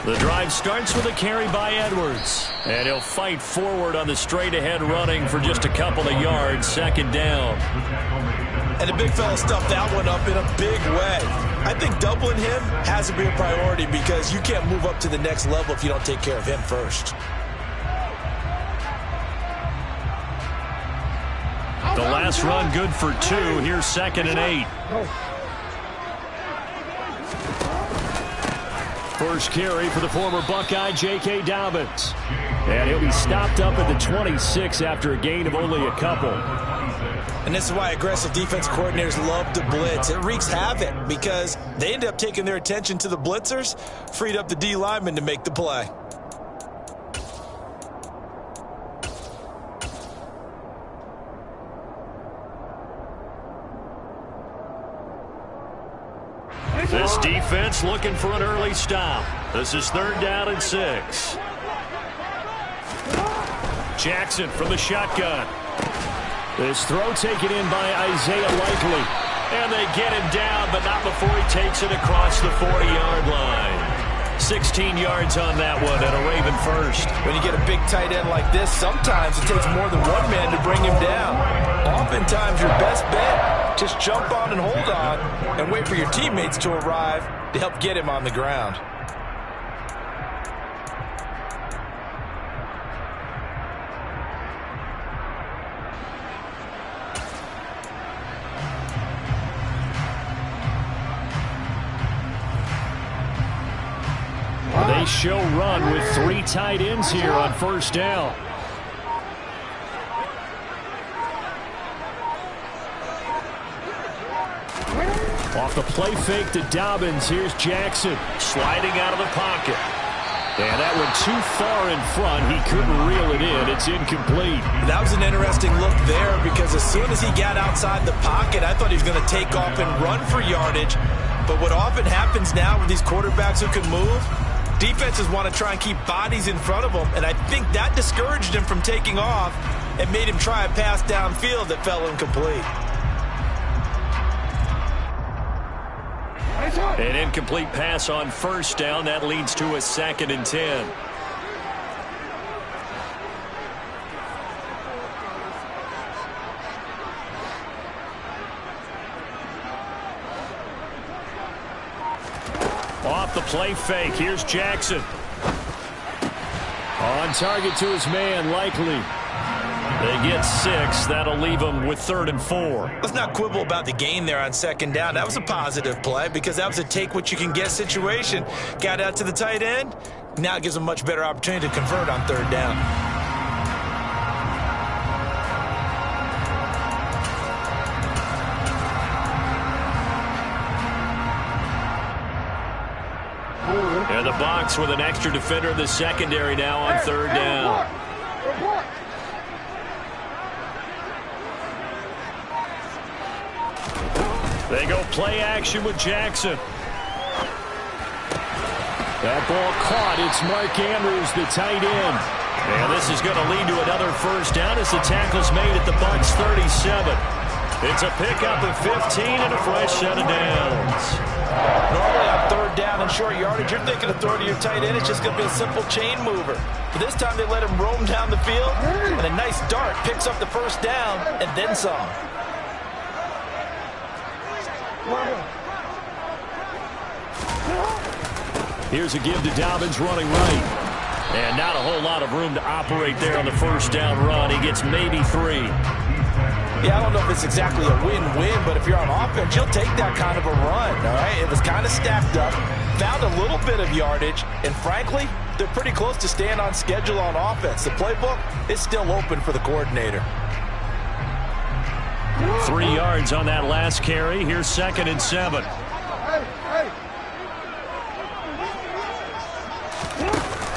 The drive starts with a carry by Edwards. And he'll fight forward on the straight-ahead running for just a couple of yards. Second down. And the big fella stuffed that one up in a big way. I think doubling him has to be a priority because you can't move up to the next level if you don't take care of him first. The last run good for 2. Here's 2nd and 8. First carry for the former Buckeye, J.K. Dobbins. And he'll be stopped up at the 26 after a gain of only a couple. And this is why aggressive defense coordinators love to blitz. It wreaks havoc because they end up taking their attention to the blitzers, freed up the D lineman to make the play. This defense looking for an early stop. This is 3rd down and 6. Jackson from the shotgun. This throw taken in by Isaiah Likely. And they get him down, but not before he takes it across the 40-yard line. 16 yards on that one and a Raven first. When you get a big tight end like this, sometimes it takes more than one man to bring him down. Oftentimes your best bet, just jump on and hold on and wait for your teammates to arrive to help get him on the ground. They show run with 3 tight ends here on 1st down. Off the play fake to Dobbins. Here's Jackson sliding out of the pocket. And that went too far in front. He couldn't reel it in. It's incomplete. That was an interesting look there because as soon as he got outside the pocket, I thought he was going to take off and run for yardage. But what often happens now with these quarterbacks who can move, defenses want to try and keep bodies in front of them, and I think that discouraged him from taking off and made him try a pass downfield that fell incomplete. An incomplete pass on 1st down. That leads to a 2nd and 10. Off the play fake, here's Jackson. On target to his man, Likely. They get 6. That'll leave them with 3rd and 4. Let's not quibble about the gain there on 2nd down. That was a positive play because that was a take-what-you-can-get situation. Got out to the tight end. Now it gives them a much better opportunity to convert on 3rd down. In the box with an extra defender in the secondary now on 3rd down. They go play action with Jackson. That ball caught. It's Mark Andrews, the tight end. And this is going to lead to another 1st down as the tackle's made at the Bucs 37. It's a pickup of 15 and a fresh set of downs. Normally on 3rd down and short yardage, you're thinking of throwing to your tight end. It's just going to be a simple chain mover. But this time they let him roam down the field, and a nice dart picks up the 1st down and then some. Here's a give to Dobbins running right. And not a whole lot of room to operate there on the 1st down run. He gets maybe 3. Yeah, I don't know if it's exactly a win-win, but if you're on offense, you'll take that kind of a run, all right? It was kind of stacked up, found a little bit of yardage, and frankly, they're pretty close to staying on schedule on offense. The playbook is still open for the coordinator. 3 yards on that last carry. Here's 2nd and 7.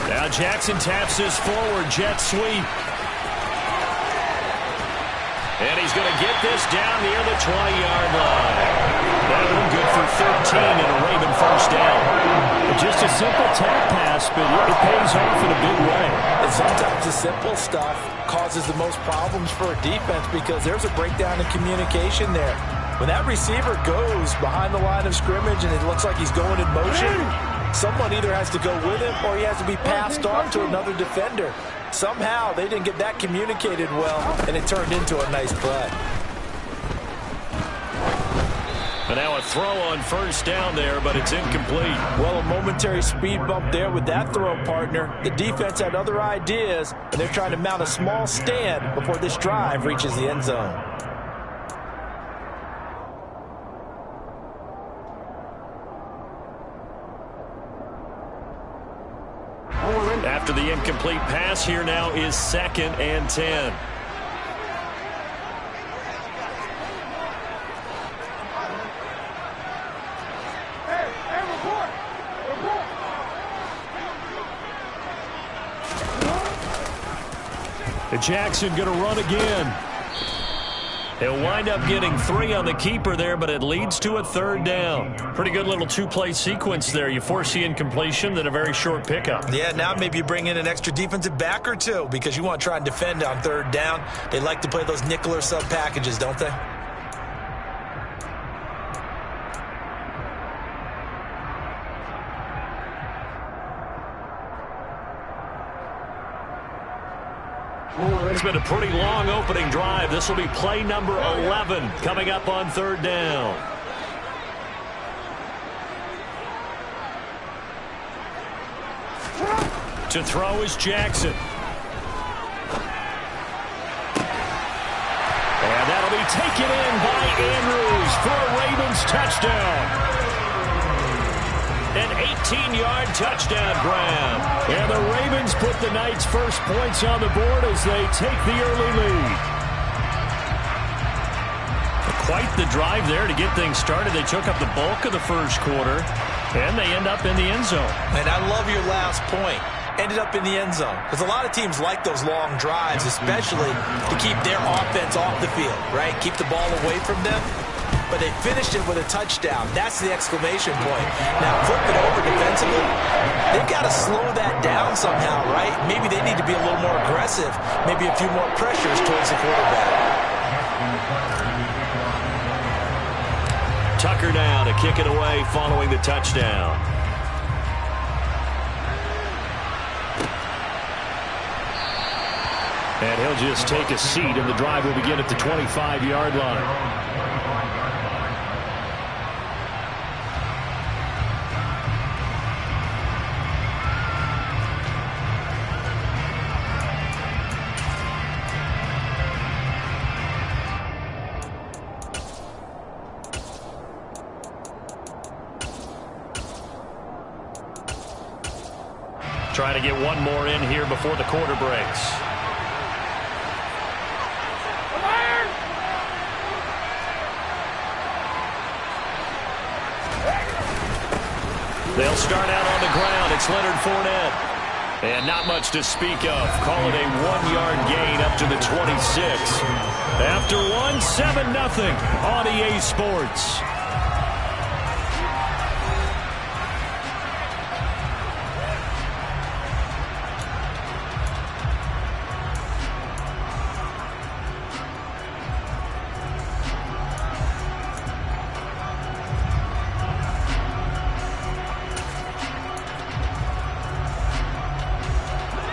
Now Jackson taps his forward jet sweep. And he's going to get this down near the 20-yard line. That one good for 13 and a Raven 1st down. Just a simple tap pass, but it pays off in a big way. And sometimes the simple stuff causes the most problems for a defense because there's a breakdown in communication there. When that receiver goes behind the line of scrimmage and it looks like he's going in motion, Someone either has to go with him or he has to be passed on to another defender. Somehow they didn't get that communicated well, and it turned into a nice play. And now a throw on first down there, but it's incomplete. Well, a momentary speed bump there with that throw, partner. The defense had other ideas, and they're trying to mount a small stand before this drive reaches the end zone. After the incomplete pass, here now is 2nd and 10. Jackson going to run again. He'll wind up getting 3 on the keeper there, but it leads to a 3rd down. Pretty good little 2-play sequence there. You force the incompletion, then a very short pickup. Yeah, now maybe you bring in an extra defensive back or 2 because you want to try and defend on 3rd down. They like to play those nickel or sub packages, don't they? It's been a pretty long opening drive. This will be play number 11 coming up on 3rd down. To throw is Jackson. And that'll be taken in by Andrews for a Ravens touchdown. An 18-yard touchdown grab. And the Ravens put the Knights' first points on the board as they take the early lead. Quite the drive there to get things started. They took up the bulk of the first quarter, and they end up in the end zone. And I love your last point. Ended up in the end zone. Because a lot of teams like those long drives, especially to keep their offense off the field, right? Keep the ball away from them. But they finished it with a touchdown. That's the exclamation point. Now, flip it over defensively. They've got to slow that down somehow, right? Maybe they need to be a little more aggressive. Maybe a few more pressures towards the quarterback. Tucker now to kick it away following the touchdown. And he'll just take a seat, and the drive will begin at the 25-yard line. Trying to get one more in here before the quarter breaks. They'll start out on the ground. It's Leonard Fournette. And not much to speak of. Call it a 1-yard gain up to the 26. After 1, 7-0 on EA Sports.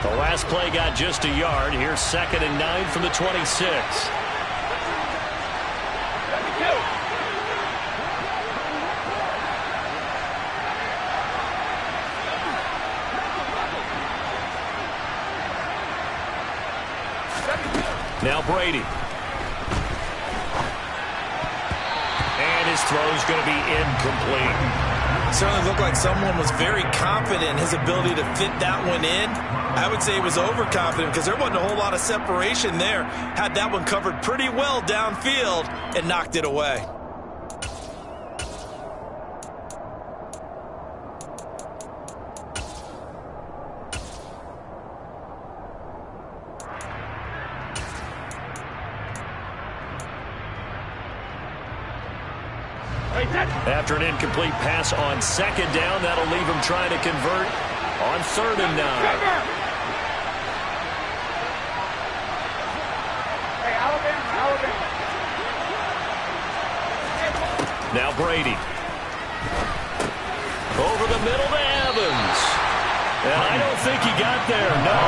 The last play got just a yard. Here's 2nd and 9 from the 26. Now Brady. And his throw's going to be incomplete. Certainly looked like someone was very confident in his ability to fit that one in. I would say he was overconfident because there wasn't a whole lot of separation there. Had that one covered pretty well downfield and knocked it away. After an incomplete pass on 2nd down, that'll leave him trying to convert on 3rd and 9. Now Brady. Over the middle to Evans. And I don't think he got there, no.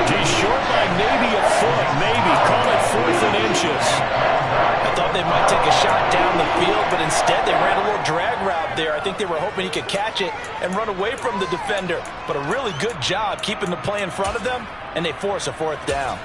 He's short by maybe a foot, maybe. Call it 4th and inches. I thought they might take a shot down the field, but instead they ran a little drag route there. I think they were hoping he could catch it and run away from the defender. But a really good job keeping the play in front of them, and they force a 4th down.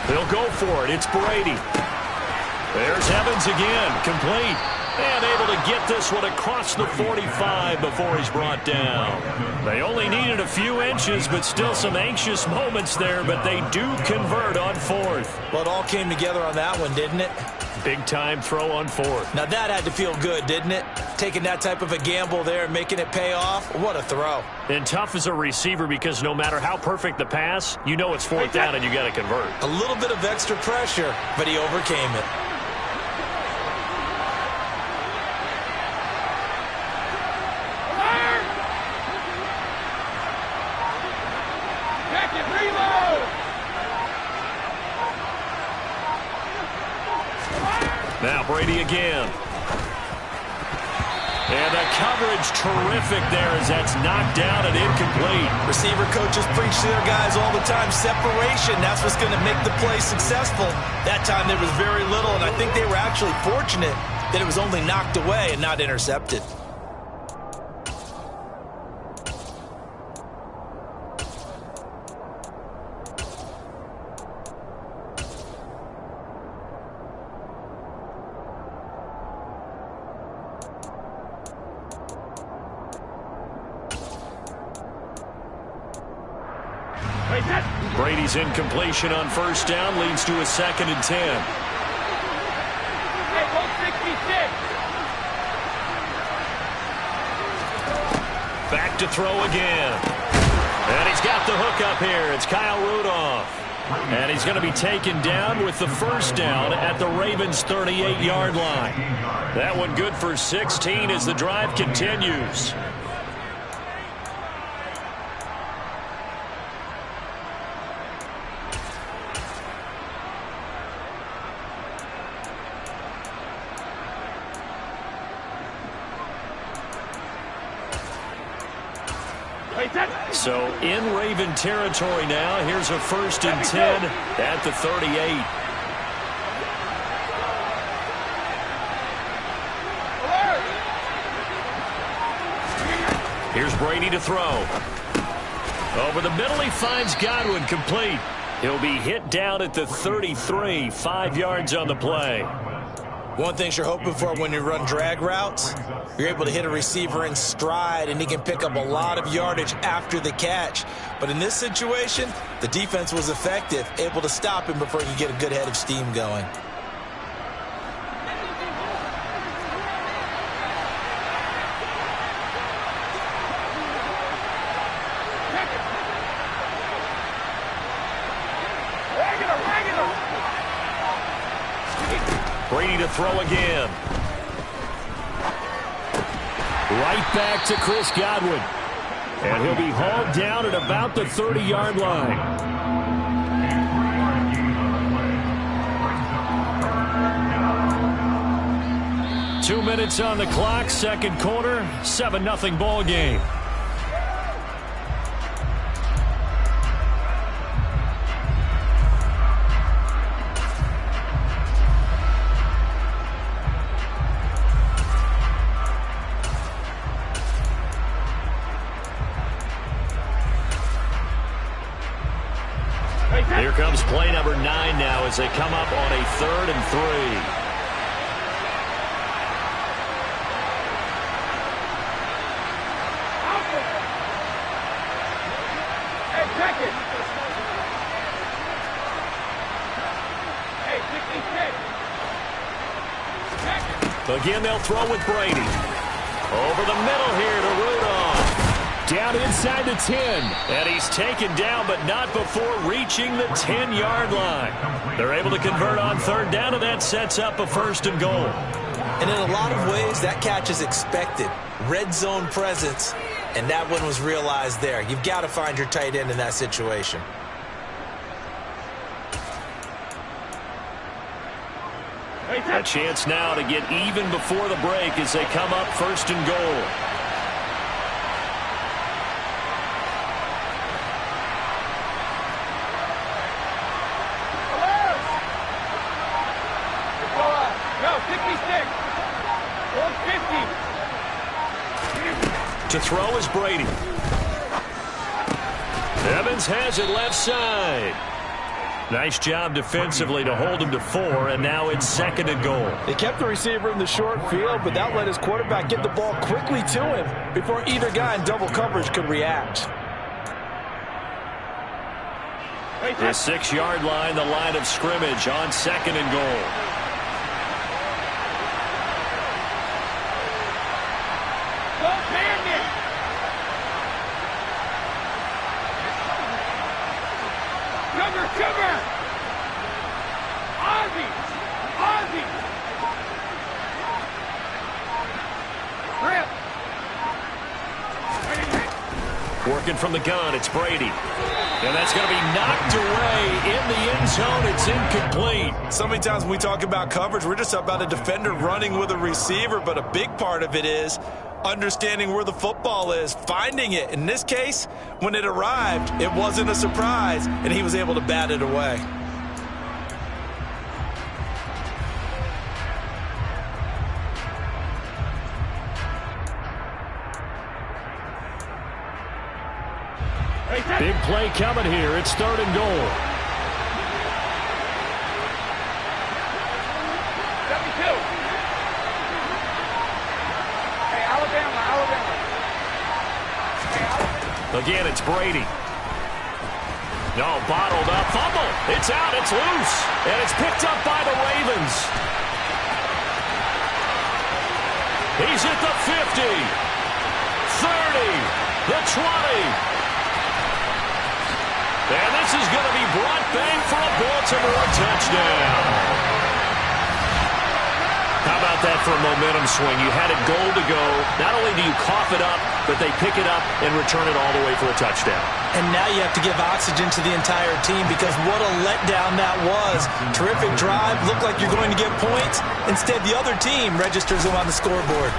They'll go for it. It's Brady. There's Evans again, complete. And able to get this one across the 45 before he's brought down. They only needed a few inches, but still some anxious moments there, but they do convert on 4th. Well, it all came together on that one, didn't it? Big-time throw on 4th. Now that had to feel good, didn't it? Taking that type of a gamble there and making it pay off. What a throw. And tough as a receiver because no matter how perfect the pass, you know it's 4th down and you got to convert. A little bit of extra pressure, but he overcame it. Now Brady again. And the coverage terrific there as that's knocked down and incomplete. Receiver coaches preach to their guys all the time. Separation, that's what's going to make the play successful. That time there was very little, and I think they were actually fortunate that it was only knocked away and not intercepted. Brady's incompletion on 1st down leads to a 2nd and 10. Back to throw again. And he's got the hook up here. It's Kyle Rudolph. And he's going to be taken down with the 1st down at the Ravens' 38-yard line. That one good for 16 as the drive continues. So in Raven territory now. Here's a 1st and 10 at the 38. Here's Brady to throw. Over the middle, he finds Godwin, complete. He'll be hit down at the 33, 5 yards on the play. One thing you're hoping for when you run drag routes, you're able to hit a receiver in stride, and he can pick up a lot of yardage after the catch. But in this situation, the defense was effective, able to stop him before he could get a good head of steam going. Brady to throw again. Right back to Chris Godwin. And he'll be hauled down at about the 30-yard line. Two minutes on the clock, second quarter, 7-0 ball game. Here comes play number 9 now as they come up on a 3rd and 3. Again, they'll throw with Brady. Over the middle here to Rudolph. Down inside the 10. And he's taken down, but not before reaching the 10-yard line. They're able to convert on third down, and that sets up a 1st and goal. And in a lot of ways, that catch is expected. Red zone presence, and that one was realized there. You've got to find your tight end in that situation. A chance now to get even before the break as they come up 1st and goal. To throw is Brady. Evans has it left side. Nice job defensively to hold him to 4, and now it's 2nd and goal. They kept the receiver in the short field, but that let his quarterback get the ball quickly to him before either guy in double coverage could react. The 6-yard line, the line of scrimmage on 2nd and goal. Working from the gun, it's Brady. And that's going to be knocked away in the end zone. It's incomplete. So many times when we talk about coverage, we're just about a defender running with a receiver, but a big part of it is understanding where the football is, finding it. In this case, when it arrived, it wasn't a surprise, and he was able to bat it away. Big play coming here. It's 3rd and goal. 72. Hey, Alabama. Again, it's Brady. No, bottled up. Fumble. It's out. It's loose. And it's picked up by the Ravens. He's at the 50. 30. The 20. And this is going to be brought back for a Baltimore touchdown. How about that for a momentum swing? You had it goal to go. Not only do you cough it up, but they pick it up and return it all the way for a touchdown. And now you have to give oxygen to the entire team because what a letdown that was. Terrific drive. Looked like you're going to get points. Instead, the other team registers them on the scoreboard.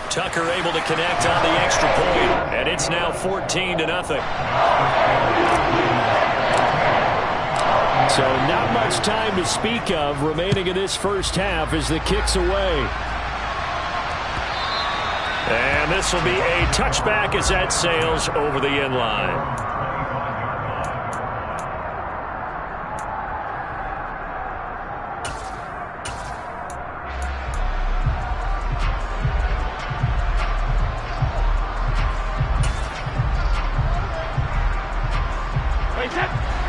Tucker able to connect on the extra point, and it's now 14-0. So not much time to speak of remaining in this first half as the kick's away. And this will be a touchback as that sails over the end line.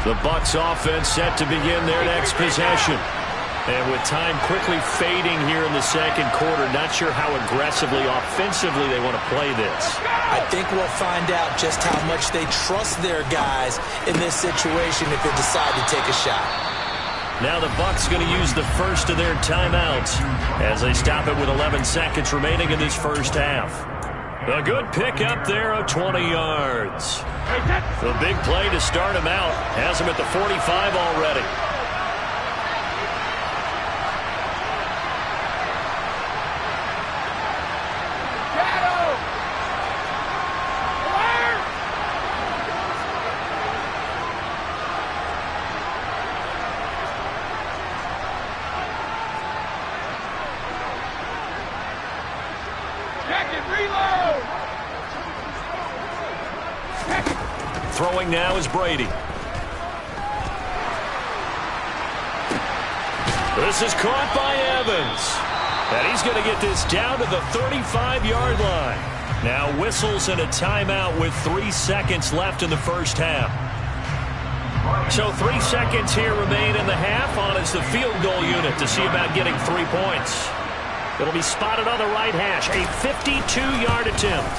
The Bucs offense set to begin their next possession. And with time quickly fading here in the second quarter, not sure how aggressively, offensively they want to play this. I think we'll find out just how much they trust their guys in this situation if they decide to take a shot. Now the Bucs going to use the first of their timeouts as they stop it with 11 seconds remaining in this first half. A good pick up there of 20 yards. The big play to start him out has him at the 45 already. Throwing now is Brady. This is caught by Evans. And he's going to get this down to the 35-yard line. Now whistles and a timeout with 3 seconds left in the first half. So 3 seconds here remain in the half on as the field goal unit to see about getting 3 points. It'll be spotted on the right hash. A 52-yard attempt.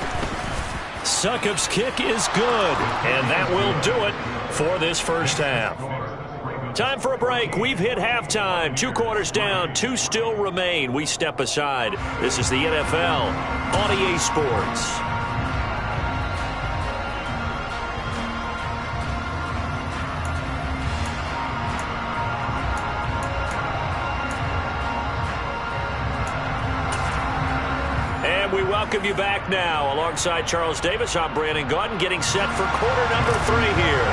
Sukup's kick is good, and that will do it for this first half. Time for a break. We've hit halftime. 2 quarters down, 2 still remain. We step aside. This is the NFL on EA Sports. We welcome you back now. Alongside Charles Davis, I'm Brandon Gaudin, getting set for quarter number 3 here.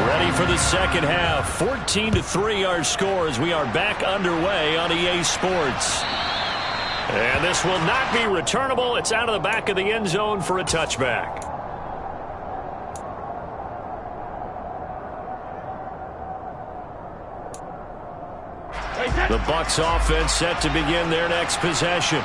Ready for the second half. 14-3 our score as we are back underway on EA Sports. And this will not be returnable. It's out of the back of the end zone for a touchback. The Bucs offense set to begin their next possession.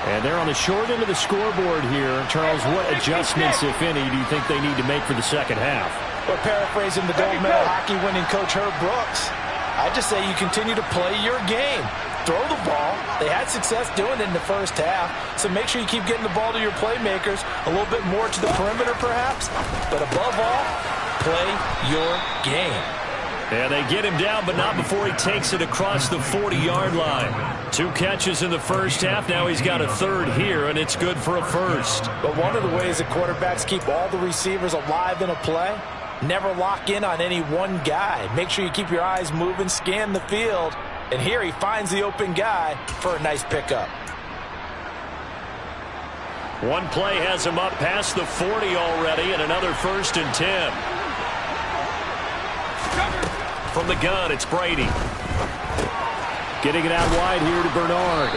And they're on the short end of the scoreboard here. Charles, what adjustments, if any, do you think they need to make for the second half? Well, paraphrasing the gold medal hockey winning coach Herb Brooks, I just say you continue to play your game. Throw the ball. They had success doing it in the first half, so make sure you keep getting the ball to your playmakers, a little bit more to the perimeter perhaps, but above all, play your game. And they get him down, but not before he takes it across the 40-yard line. 2 catches in the first half. Now he's got a third here, and it's good for a first. But one of the ways that quarterbacks keep all the receivers alive in a play, never lock in on any one guy. Make sure you keep your eyes moving, scan the field. And here he finds the open guy for a nice pickup. One play has him up past the 40 already, and another 1st and 10. From the gun, it's Brady. Getting it out wide here to Bernard.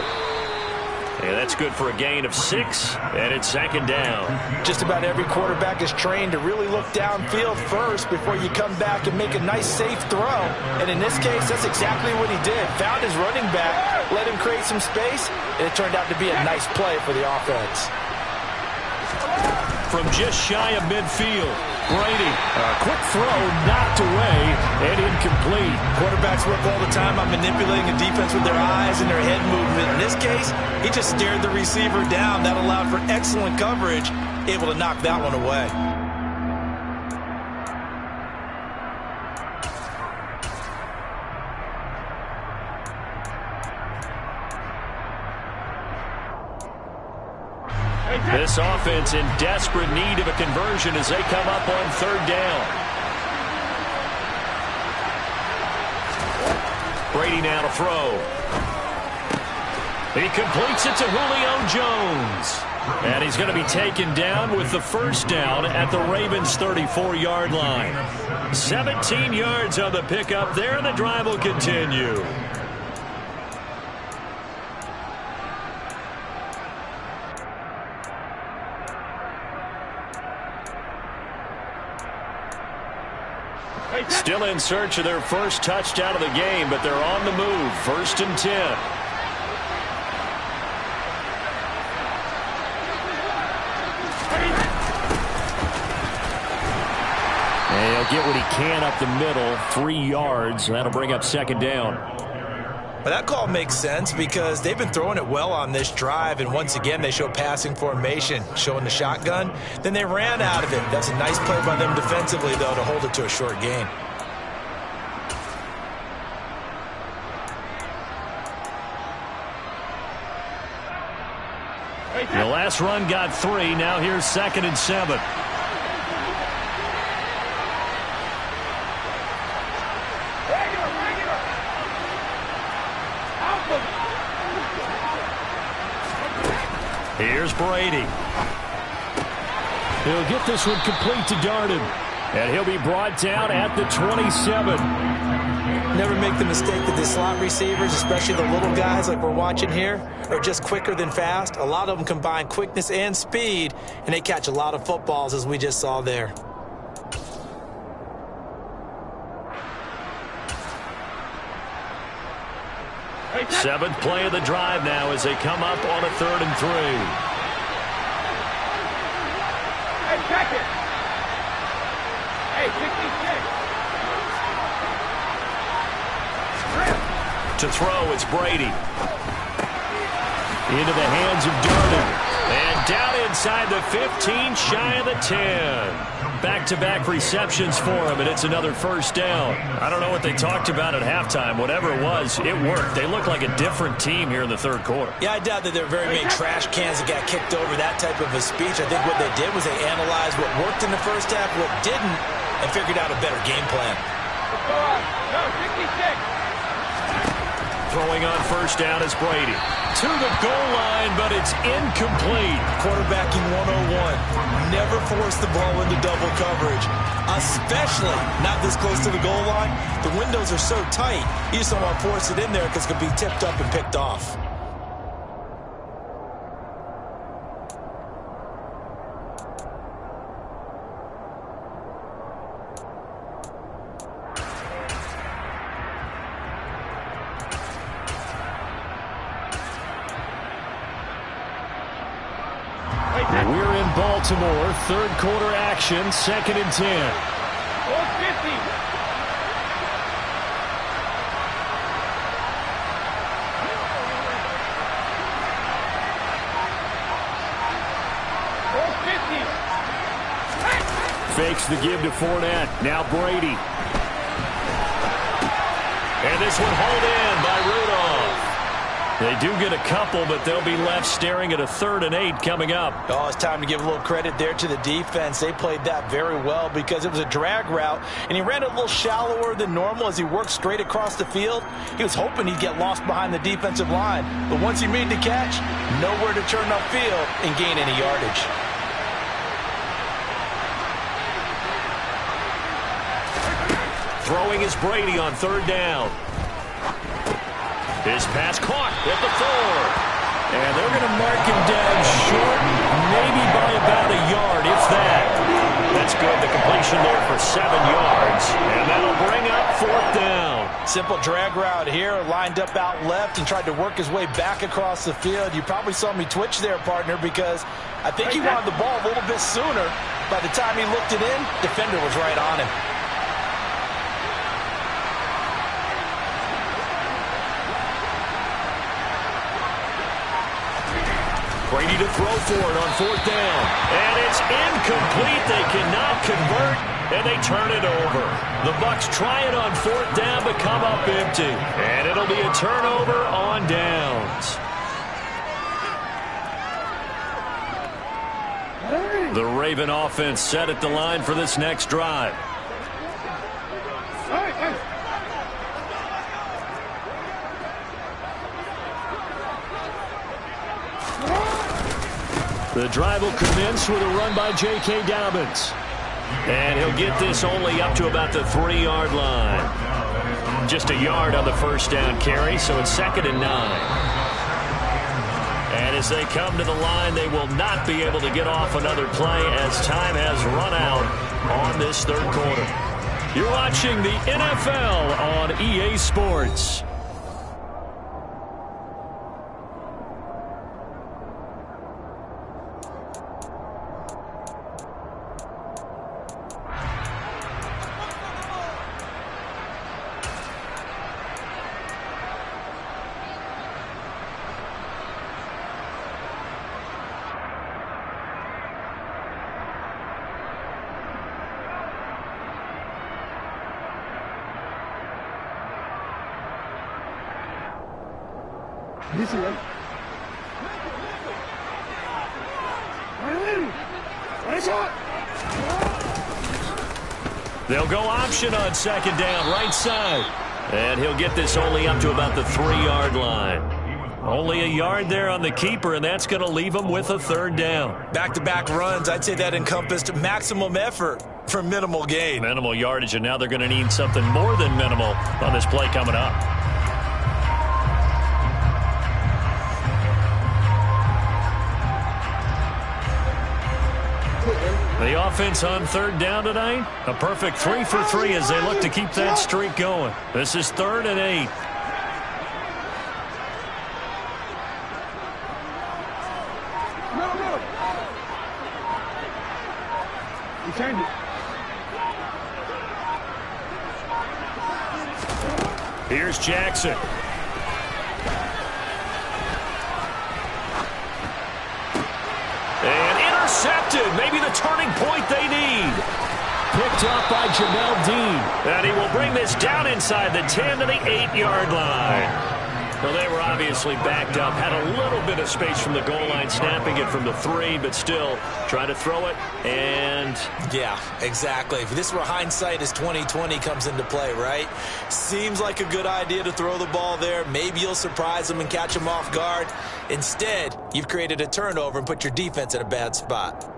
And that's good for a gain of 6, and it's 2nd down. Just about every quarterback is trained to really look downfield first before you come back and make a nice, safe throw. And in this case, that's exactly what he did. Found his running back, let him create some space, and it turned out to be a nice play for the offense. From just shy of midfield, Brady, a quick throw, knocked away, and incomplete. Quarterbacks work all the time on manipulating a defense with their eyes and their head movement. In this case, he just stared the receiver down. That allowed for excellent coverage, able to knock that one away. This offense in desperate need of a conversion as they come up on 3rd down. Brady now to throw. He completes it to Julio Jones. And he's going to be taken down with the 1st down at the Ravens' 34-yard line. 17 yards on the pickup there, and the drive will continue. Still in search of their first touchdown of the game, but they're on the move. 1st and 10. And he'll get what he can up the middle. 3 yards. That'll bring up 2nd down. But that call makes sense because they've been throwing it well on this drive, and once again they show passing formation, showing the shotgun. Then they ran out of it. That's a nice play by them defensively, though, to hold it to a short gain. The last run got 3. Now here's 2nd and 7. Here's Brady. He'll get this one complete to Darden. And he'll be brought down at the 27. Never make the mistake that the slot receivers, especially the little guys like we're watching here, are just quicker than fast. A lot of them combine quickness and speed, and they catch a lot of footballs, as we just saw there. Seventh play of the drive now as they come up on a 3rd and 3. Hey, check it. Hey, 66. To throw, it's Brady. Into the hands of Darden. And down inside 15 shy of the 10. Back-to-back receptions for him, and it's another first down. I don't know what they talked about at halftime. Whatever it was, it worked. They look like a different team here in the third quarter. Yeah, I doubt that there are very many trash cans that got kicked over, that type of a speech. I think what they did was they analyzed what worked in the first half, what didn't, and figured out a better game plan. No, 66. Throwing on first down is Brady. To the goal line, but it's incomplete. Quarterbacking 101. Never force the ball into double coverage, especially not this close to the goal line. The windows are so tight, you just don't want to force it in there because it could be tipped up and picked off. We're in Baltimore, third quarter action, 2nd and 10. 450. Fakes the give to Fournette. Now Brady. And this one hauled in by Rudolph. They do get a couple, but they'll be left staring at a 3rd and 8 coming up. Oh, it's time to give a little credit there to the defense. They played that very well because it was a drag route, and he ran it a little shallower than normal as he worked straight across the field. He was hoping he'd get lost behind the defensive line, but once he made the catch, nowhere to turn upfield and gain any yardage. Throwing is Brady on 3rd down. His pass caught at the 4. And they're going to mark him down short, maybe by about a yard, if that. That's good. The completion there for 7 yards. And that'll bring up 4th down. Simple drag route here, lined up out left and tried to work his way back across the field. You probably saw me twitch there, partner, because I think he wanted the ball a little bit sooner. By the time he looked it in, defender was right on him. Brady to throw for it on 4th down. And it's incomplete. They cannot convert, and they turn it over. The Bucs try it on 4th down, but come up empty. And it'll be a turnover on downs. The Raven offense set at the line for this next drive. The drive will commence with a run by J.K. Dobbins. And he'll get this only up to about the 3-yard line. Just a yard on the first down carry, so it's 2nd and 9. And as they come to the line, they will not be able to get off another play as time has run out on this 3rd quarter. You're watching the NFL on EA Sports. They'll go option on 2nd down, right side. And he'll get this only up to about the 3-yard line. Only a yard there on the keeper, and that's going to leave him with a 3rd down. Back-to-back runs, I'd say that encompassed maximum effort for minimal gain. Minimal yardage, and now they're going to need something more than minimal on this play coming up. The offense on 3rd down tonight, a perfect 3 for 3 as they look to keep that streak going. This is 3rd and 8. Here's Jackson. And intercepted. Maybe the turning point they need. Picked up by Jamel Dean. And he will bring this down inside the 10 to the 8-yard line. Well, they were obviously backed up, had a little bit of space from the goal line, snapping it from the 3, but still trying to throw it, and... Yeah, exactly. If this were hindsight as 2020 comes into play, right? Seems like a good idea to throw the ball there. Maybe you'll surprise them and catch them off guard. Instead, you've created a turnover and put your defense in a bad spot.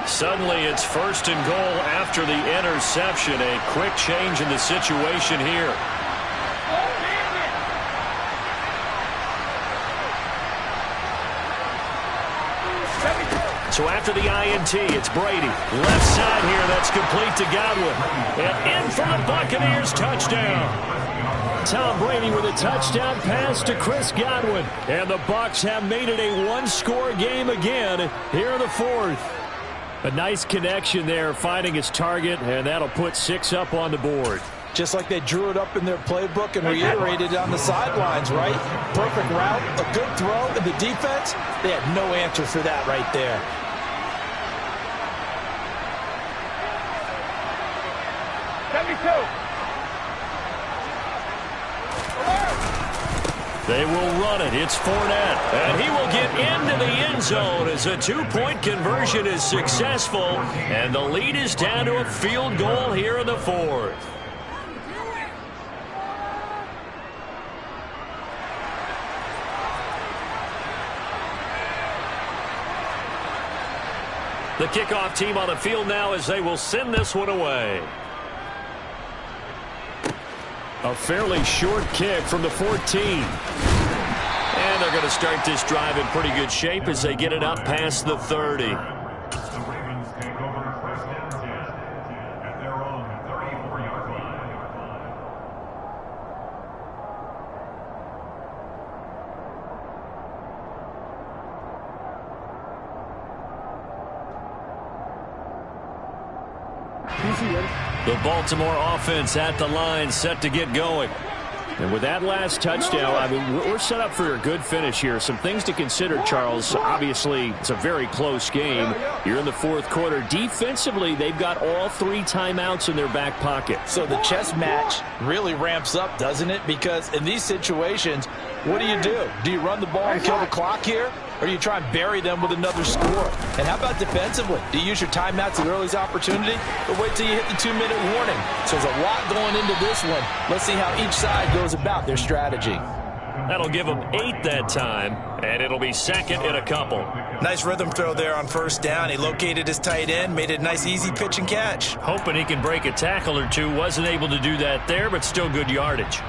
Suddenly, it's 1st and goal after the interception. A quick change in the situation here. So after the INT, it's Brady. Left side here, that's complete to Godwin. And in for the Buccaneers, touchdown. Tom Brady with a touchdown pass to Chris Godwin. And the Bucs have made it a one-score game again here in the 4th. A nice connection there, finding his target, and that'll put 6 up on the board. Just like they drew it up in their playbook and reiterated it on the sidelines, right? Perfect route, a good throw, and the defense, they had no answer for that right there. They will run it. It's Fournette. And he will get into the end zone as a 2-point conversion is successful. And the lead is down to a field goal here in the 4th. The kickoff team on the field now as they will send this one away. A fairly short kick from the 14. And they're going to start this drive in pretty good shape as they get it up past the 30. The Baltimore offense at the line, set to get going. And with that last touchdown, I mean, we're set up for a good finish here. Some things to consider, Charles. Obviously, it's a very close game. You're in the 4th quarter. Defensively, they've got all 3 timeouts in their back pocket. So the chess match really ramps up, doesn't it? Because in these situations, what do? Do you run the ball and kill the clock here? Or do you try and bury them with another score? And how about defensively? Do you use your timeouts at earliest opportunity? Or wait till you hit the 2-minute warning? So there's a lot going into this one. Let's see how each side goes about their strategy. That'll give them 8 that time, and it'll be 2nd and a couple. Nice rhythm throw there on 1st down. He located his tight end, made it a nice easy pitch and catch. Hoping he can break a tackle or two. Wasn't able to do that there, but still good yardage.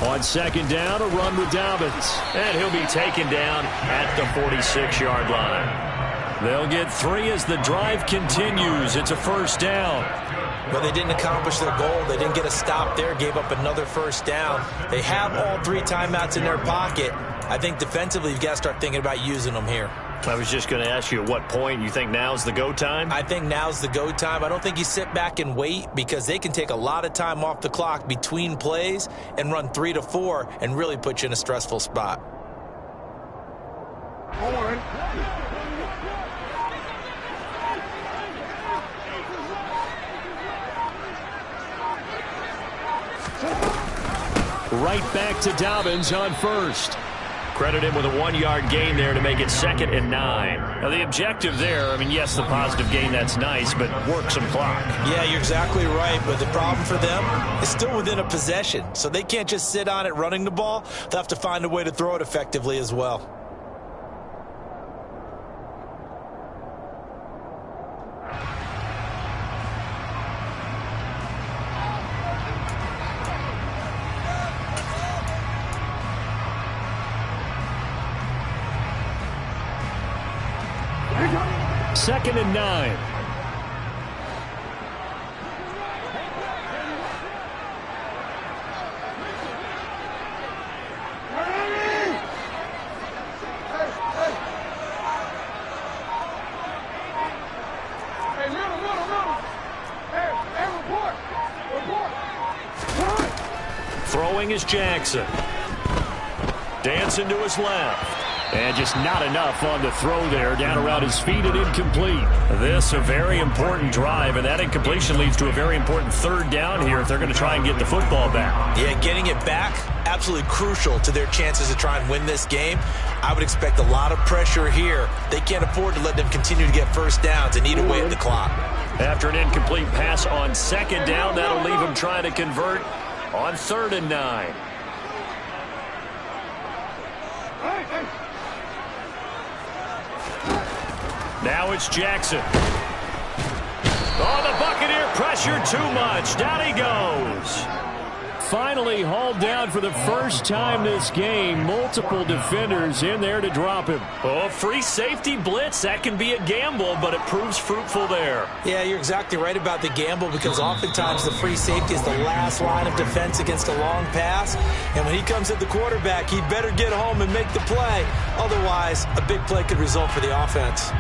On 2nd down, a run with Dobbins. And he'll be taken down at the 46-yard line. They'll get 3 as the drive continues. It's a 1st down. But they didn't accomplish their goal. They didn't get a stop there, gave up another 1st down. They have all 3 timeouts in their pocket. I think defensively you've got to start thinking about using them here. I was just going to ask you at what point you think now's the go time? I think now's the go time. I don't think you sit back and wait because they can take a lot of time off the clock between plays and run 3 to 4 and really put you in a stressful spot. Right back to Dobbins on 1st. Credit him with a 1-yard gain there to make it 2nd and 9. Now, the objective there, I mean, yes, the positive gain, that's nice, but work some clock. Yeah, you're exactly right, but the problem for them is still within a possession, so they can't just sit on it running the ball. They'll have to find a way to throw it effectively as well. Second and 9. Throwing is Jackson. Dancing to his left. And just not enough on the throw there. Down around his feet and incomplete. This a very important drive, and that incompletion leads to a very important third down here if they're going to try and get the football back. Yeah, getting it back, absolutely crucial to their chances to try and win this game. I would expect a lot of pressure here. They can't afford to let them continue to get first downs and eat away at the clock. After an incomplete pass on second down, that'll leave them trying to convert on 3rd and 9. Now it's Jackson. Oh, the Buccaneer pressure too much. Down he goes. Finally hauled down for the first time this game. Multiple defenders in there to drop him. Oh, free safety blitz. That can be a gamble, but it proves fruitful there. Yeah, you're exactly right about the gamble because oftentimes the free safety is the last line of defense against a long pass. And when he comes at the quarterback, he better get home and make the play. Otherwise, a big play could result for the offense.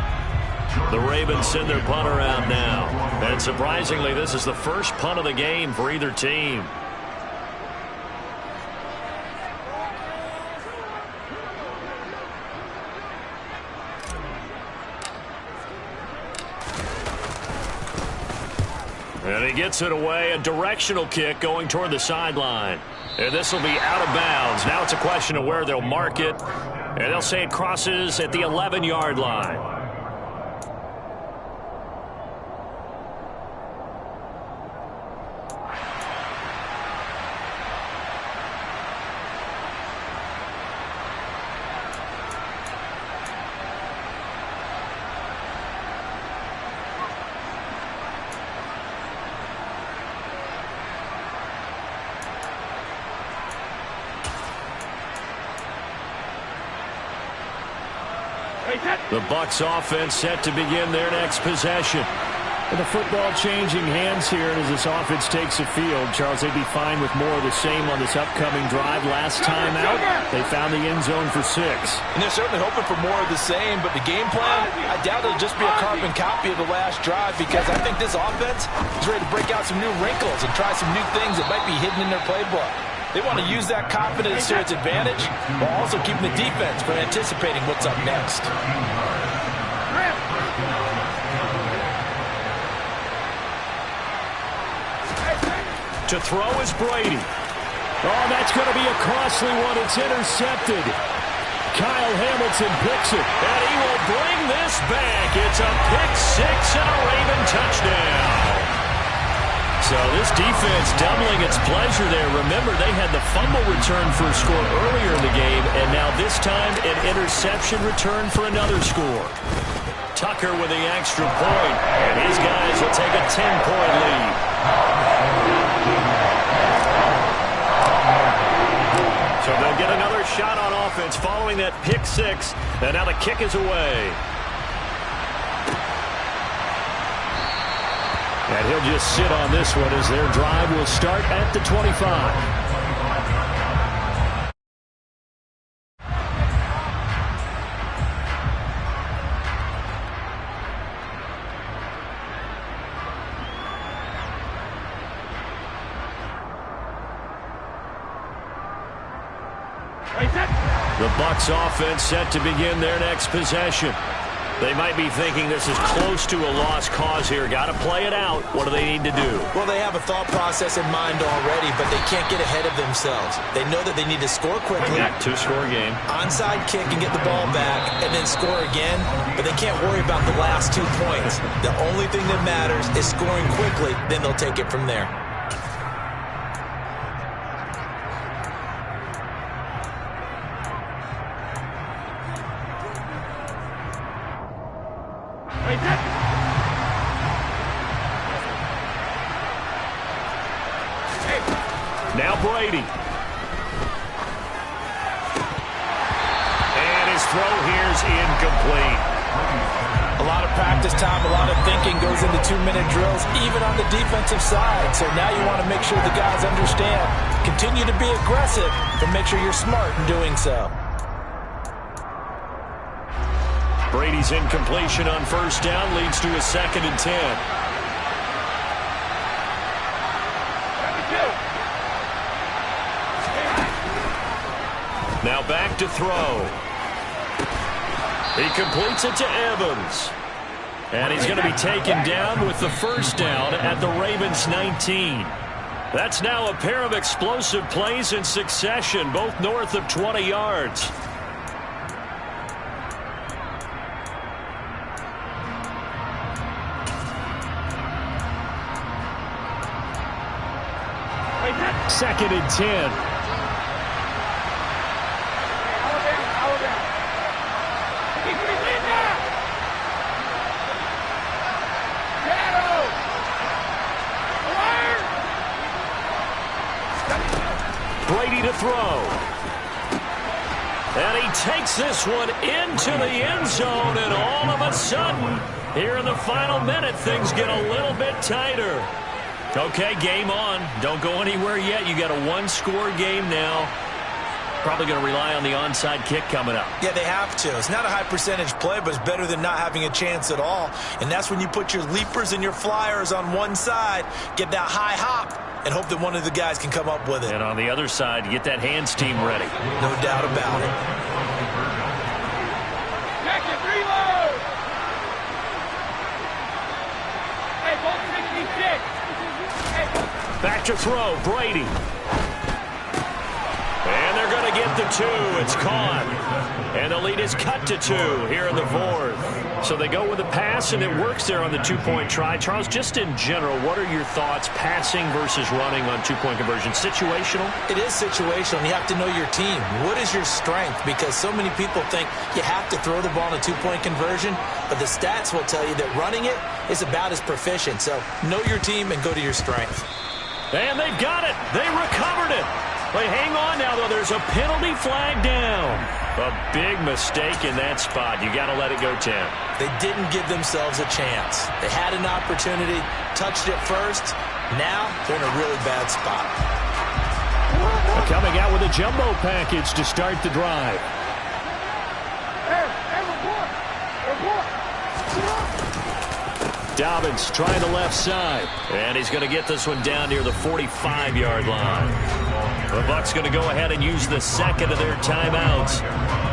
The Ravens send their punter out now. And surprisingly, this is the first punt of the game for either team. And he gets it away, a directional kick going toward the sideline. And this will be out of bounds. Now it's a question of where they'll mark it. And they'll say it crosses at the 11-yard line. The Bucs offense set to begin their next possession. And the football changing hands here as this offense takes the field. Charles, they'd be fine with more of the same on this upcoming drive. Last time out, they found the end zone for 6. And they're certainly hoping for more of the same, but the game plan, I doubt it'll just be a carbon copy of the last drive because I think this offense is ready to break out some new wrinkles and try some new things that might be hidden in their playbook. They want to use that confidence to its advantage while also keeping the defense from anticipating what's up next. To throw is Brady. Oh, that's going to be a costly one. It's intercepted. Kyle Hamilton picks it. And he will bring this back. It's a pick 6 and a Raven touchdown. So this defense doubling its pleasure there. Remember, they had the fumble return for a score earlier in the game, and now this time an interception return for another score. Tucker with the extra point, and his guys will take a 10-point lead. So they'll get another shot on offense following that pick 6, and now the kick is away. And he'll just sit on this one as their drive will start at the 25. The Bucs offense set to begin their next possession. They might be thinking this is close to a lost cause here. Got to play it out. What do they need to do? Well, they have a thought process in mind already, but they can't get ahead of themselves. They know that they need to score quickly. Yeah, 2-score game. Onside kick and get the ball back and then score again, but they can't worry about the last 2 points. The only thing that matters is scoring quickly, then they'll take it from there. Now Brady. And his throw here's incomplete. A lot of practice time, a lot of thinking goes into 2-minute drills, even on the defensive side. So now you want to make sure the guys understand. Continue to be aggressive, but make sure you're smart in doing so. Brady's incompletion on first down leads to a 2nd and 10. Now back to throw. He completes it to Evans. And he's going to be taken down with the first down at the Ravens 19. That's now a pair of explosive plays in succession, both north of 20 yards. Second and 10. Brady to throw. And he takes this one into the end zone, and all of a sudden, here in the final minute, things get a little bit tighter. Okay, game on. Don't go anywhere yet. You got a one-score game now. Probably going to rely on the onside kick coming up. Yeah, they have to. It's not a high-percentage play, but it's better than not having a chance at all. And that's when you put your leapers and your flyers on one side, get that high hop, and hope that one of the guys can come up with it. And on the other side, get that hands team ready. No doubt about it. Jacket, reload! Hey, bolt 66! Back to throw, Brady. And they're going to get the 2. It's caught. And the lead is cut to 2 here in the fourth. So they go with a pass, and it works there on the two-point try. Charles, just in general, what are your thoughts passing versus running on two-point conversion? Situational? It is situational. You have to know your team. What is your strength? Because so many people think you have to throw the ball in a two-point conversion, but the stats will tell you that running it is about as proficient. So know your team and go to your strength. And they've got it. They recovered it. They hang on now, though. There's a penalty flag down. A big mistake in that spot. You got to let it go, Tim. They didn't give themselves a chance. They had an opportunity, touched it first. Now they're in a really bad spot. Coming out with a jumbo package to start the drive. Dobbins trying the left side. And he's going to get this one down near the 45-yard line. The Bucs going to go ahead and use the second of their timeouts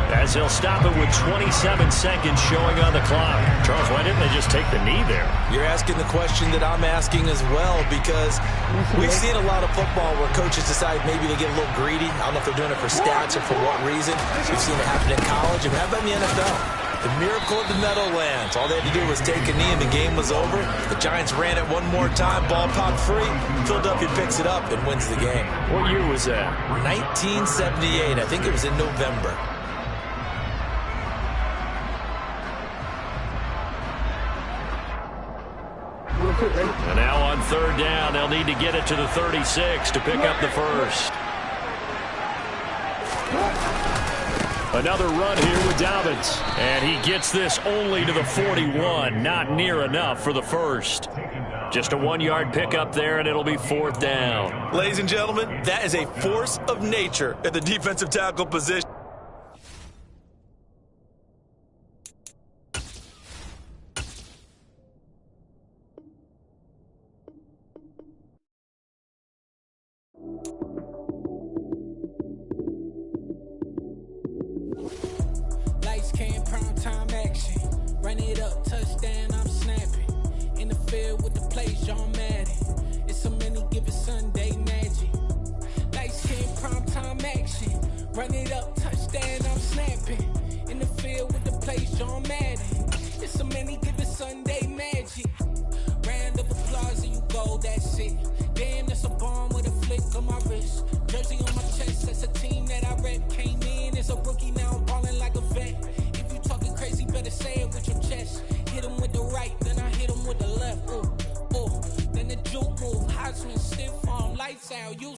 as they'll stop it with 27 seconds showing on the clock. Charles, why didn't they just take the knee there? You're asking the question that I'm asking as well, because we've seen a lot of football where coaches decide maybe they get a little greedy. I don't know if they're doing it for stats or for what reason. We've seen it happen in college, and how about in the NFL? The miracle of the Meadowlands. All they had to do was take a knee and the game was over. The Giants ran it one more time. Ball popped free. Philadelphia picks it up and wins the game. What year was that? 1978. I think it was in November. And now on third down, they'll need to get it to the 36 to pick up the first. Another run here with Dobbins. And he gets this only to the 41. Not near enough for the first. Just a 1-yard pickup there, and it'll be fourth down. Ladies and gentlemen, that is a force of nature at the defensive tackle position. Lights came, prime time action. Run it up, touchdown, I'm snapping. In the field with the plays, John Madden. It's a many given Sunday magic. Lights came, prime time action. Run it up, touchdown, I'm snapping. In the field with the plays, John Madden. It's a many given Sunday magic. Round of applause and you go, that's it. Damn, that's a bomb with a flick on my wrist. Jersey on my chest, that's a team that I rep. Came in as a rookie, now I'm balling like a vet. If you talking crazy, better say it with your chest. Hit him with the right, then I hit him with the left. Ooh, ooh. Then the juke move, high swing, stiff arm, lights out.